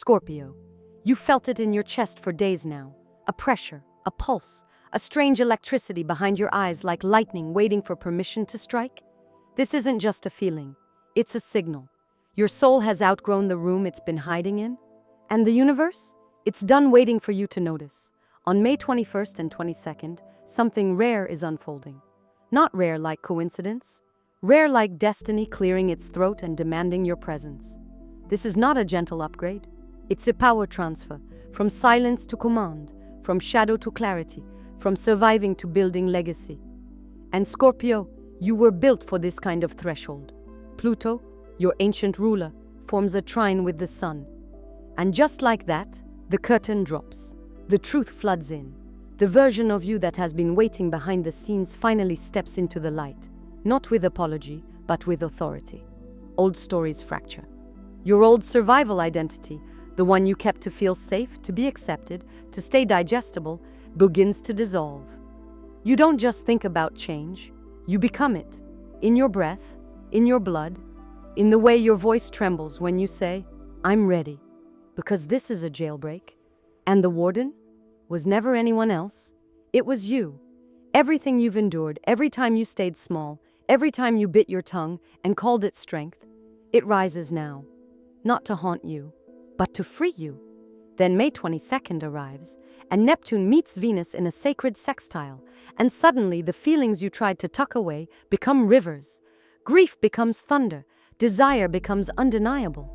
Scorpio, you felt it in your chest for days now. A pressure, a pulse, a strange electricity behind your eyes like lightning waiting for permission to strike. This isn't just a feeling, it's a signal. Your soul has outgrown the room it's been hiding in. And the universe? It's done waiting for you to notice. On May 21st and 22nd, something rare is unfolding. Not rare like coincidence, rare like destiny clearing its throat and demanding your presence. This is not a gentle upgrade. It's a power transfer, from silence to command, from shadow to clarity, from surviving to building legacy. And Scorpio, you were built for this kind of threshold. Pluto, your ancient ruler, forms a trine with the sun. And just like that, the curtain drops. The truth floods in. The version of you that has been waiting behind the scenes finally steps into the light, not with apology, but with authority. Old stories fracture. Your old survival identity, the one you kept to feel safe, to be accepted, to stay digestible, begins to dissolve. You don't just think about change, you become it. In your breath, in your blood, in the way your voice trembles when you say, "I'm ready." Because this is a jailbreak. And the warden was never anyone else. It was you. Everything you've endured, every time you stayed small, every time you bit your tongue and called it strength, it rises now. Not to haunt you, but to free you. Then May 22nd arrives, and Neptune meets Venus in a sacred sextile, and suddenly the feelings you tried to tuck away become rivers. Grief becomes thunder, desire becomes undeniable.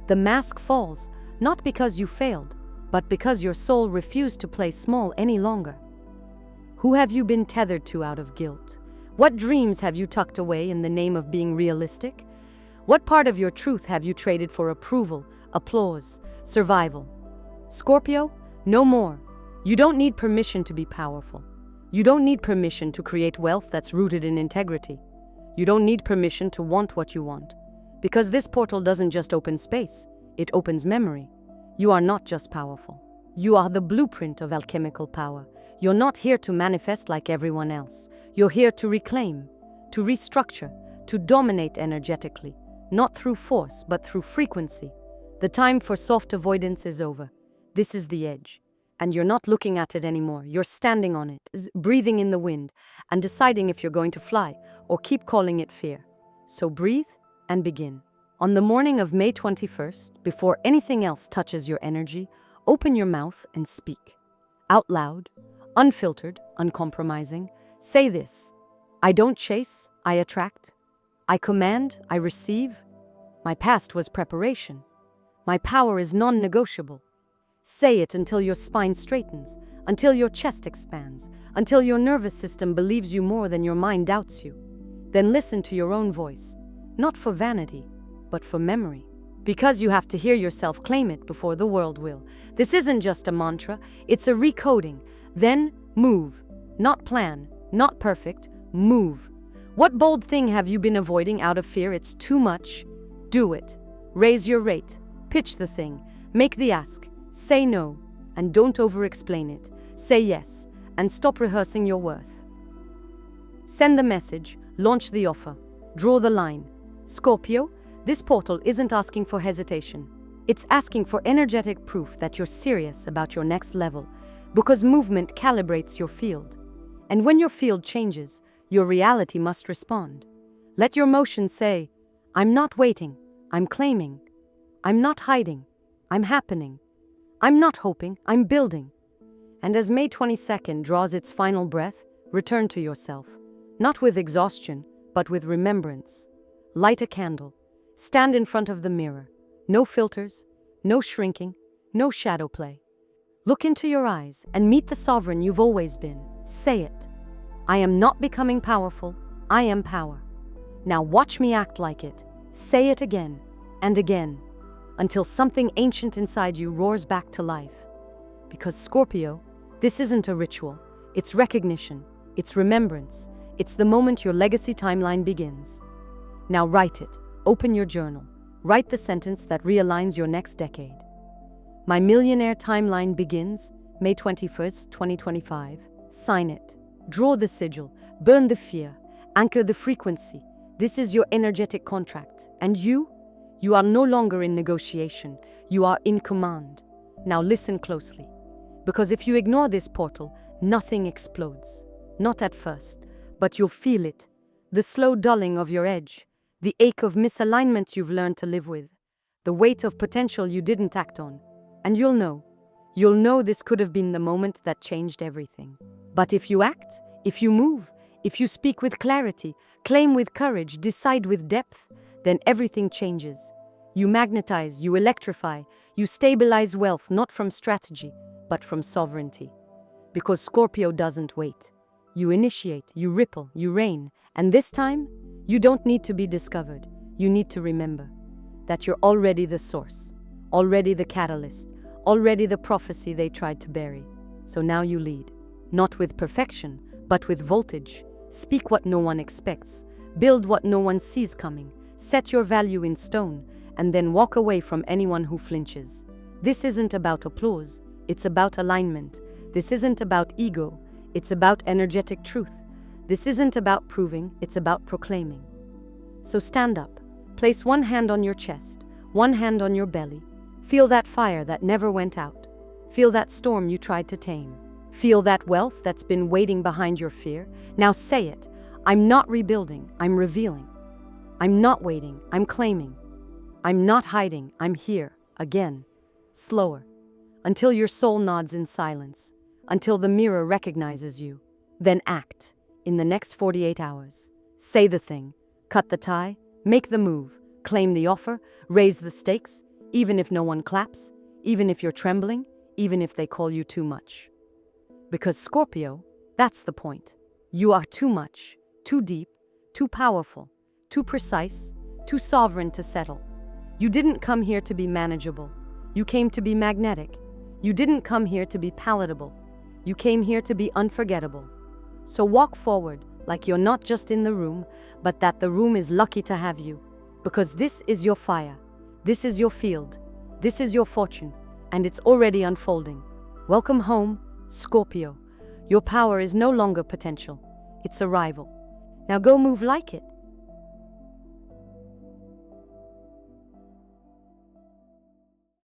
The mask falls, not because you failed, but because your soul refused to play small any longer. Who have you been tethered to out of guilt? What dreams have you tucked away in the name of being realistic? What part of your truth have you traded for approval, applause, survival? Scorpio, no more. You don't need permission to be powerful. You don't need permission to create wealth that's rooted in integrity. You don't need permission to want what you want. Because this portal doesn't just open space, it opens memory. You are not just powerful. You are the blueprint of alchemical power. You're not here to manifest like everyone else. You're here to reclaim, to restructure, to dominate energetically. Not through force, but through frequency. The time for soft avoidance is over. This is the edge. And you're not looking at it anymore. You're standing on it, breathing in the wind, and deciding if you're going to fly or keep calling it fear. So breathe and begin. On the morning of May 21st, before anything else touches your energy, open your mouth and speak. Out loud, unfiltered, uncompromising. Say this: I don't chase, I attract. I command, I receive. My past was preparation. My power is non-negotiable. Say it until your spine straightens, until your chest expands, until your nervous system believes you more than your mind doubts you. Then listen to your own voice, not for vanity, but for memory. Because you have to hear yourself claim it before the world will. This isn't just a mantra, it's a recoding. Then move. Not plan, not perfect, move. What bold thing have you been avoiding out of fear it's too much? Do it. Raise your rate. Pitch the thing. Make the ask. Say no, and don't over-explain it. Say yes, and stop rehearsing your worth. Send the message, launch the offer, draw the line. Scorpio, this portal isn't asking for hesitation. It's asking for energetic proof that you're serious about your next level, because movement calibrates your field. And when your field changes, your reality must respond. Let your motion say, I'm not waiting, I'm claiming. I'm not hiding, I'm happening. I'm not hoping, I'm building. And as May 22nd draws its final breath, return to yourself. Not with exhaustion, but with remembrance. Light a candle. Stand in front of the mirror. No filters, no shrinking, no shadow play. Look into your eyes and meet the sovereign you've always been. Say it. I am not becoming powerful, I am power. Now watch me act like it. Say it again and again, until something ancient inside you roars back to life. Because Scorpio, this isn't a ritual, it's recognition, it's remembrance, it's the moment your legacy timeline begins. Now write it, open your journal, write the sentence that realigns your next decade. My millionaire timeline begins May 21st, 2025. Sign it, draw the sigil, burn the fear, anchor the frequency. This is your energetic contract. And you You are no longer in negotiation. You are in command. Now listen closely. Because if you ignore this portal, nothing explodes. Not at first, but you'll feel it. The slow dulling of your edge. The ache of misalignment you've learned to live with. The weight of potential you didn't act on. And you'll know this could have been the moment that changed everything. But if you act, if you move, if you speak with clarity, claim with courage, decide with depth, then everything changes. You magnetize, you electrify, you stabilize wealth not from strategy, but from sovereignty. Because Scorpio doesn't wait. You initiate, you ripple, you reign, and this time, you don't need to be discovered. You need to remember that you're already the source, already the catalyst, already the prophecy they tried to bury. So now you lead, not with perfection, but with voltage. Speak what no one expects, build what no one sees coming, set your value in stone, and then walk away from anyone who flinches. This isn't about applause, it's about alignment. This isn't about ego, it's about energetic truth. This isn't about proving, it's about proclaiming. So stand up, place one hand on your chest, one hand on your belly. Feel that fire that never went out. Feel that storm you tried to tame. Feel that wealth that's been waiting behind your fear. Now say it. I'm not rebuilding, I'm revealing. I'm not waiting, I'm claiming. I'm not hiding, I'm here, again. Slower. Until your soul nods in silence. Until the mirror recognizes you. Then act. In the next 48 hours. Say the thing. Cut the tie. Make the move. Claim the offer. Raise the stakes. Even if no one claps. Even if you're trembling. Even if they call you too much. Because Scorpio, that's the point. You are too much, too deep, too powerful, too precise, too sovereign to settle. You didn't come here to be manageable. You came to be magnetic. You didn't come here to be palatable. You came here to be unforgettable. So walk forward like you're not just in the room, but that the room is lucky to have you. Because this is your fire. This is your field. This is your fortune. And it's already unfolding. Welcome home, Scorpio. Your power is no longer potential. It's arrival. Now go move like it.